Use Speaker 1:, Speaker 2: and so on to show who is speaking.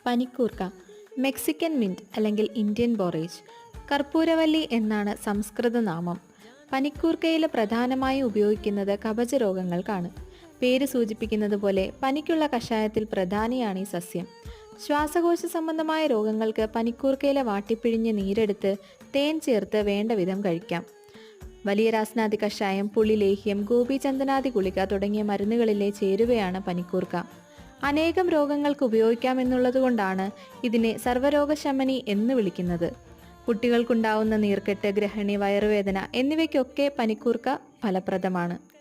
Speaker 1: പനിക്കൂർക്ക, Mexican mint അല്ലെങ്കിൽ Indian borage, കർപ്പൂരവല്ലി എന്നാണ് സംസ്കൃത നാമം. പനിക്കൂർക്കയില പ്രധാനമായും ഉപയോഗിക്കുന്നത് കഫചരോഗങ്ങൾക്കാണ്. പേര് സൂചിപ്പിക്കുന്നത് പോലെ പനിക്കുള്ള കഷായത്തിൽ പ്രധാനിയാണ് ഈ സസ്യം. ശ്വാസകോശ സംബന്ധമായ രോഗങ്ങൾക്ക് പനിക്കൂർക്കയില വാട്ടിപ്പിഴിഞ്ഞ് നീരെടുത്ത് തേൻ ചേർത്ത് വേണ്ട വിധം കഴിക്കാം. വലിയ രാസ്നാദി കഷായം, പുളിലേഹ്യം, ഗോപീചന്ദനാദി ഗുളിക തുടങ്ങിയ മരുന്നുകളിലെ ചേരുവയാണ് പനിക്കൂർക്ക. അനേകം രോഗങ്ങൾക്ക് ഉപയോഗിക്കാമെന്നുള്ളതുകൊണ്ടാണ് ഇതിനെ സർവ്വരോഗശമനി എന്ന് വിളിക്കുന്നത്. കുട്ടികൾക്കുണ്ടാവുന്ന നീർക്കെട്ട്, ഗ്രഹണി, വയറുവേദന എന്നിവയ്ക്കൊക്കെ പനിക്കൂർക്ക ഫലപ്രദമാണ്.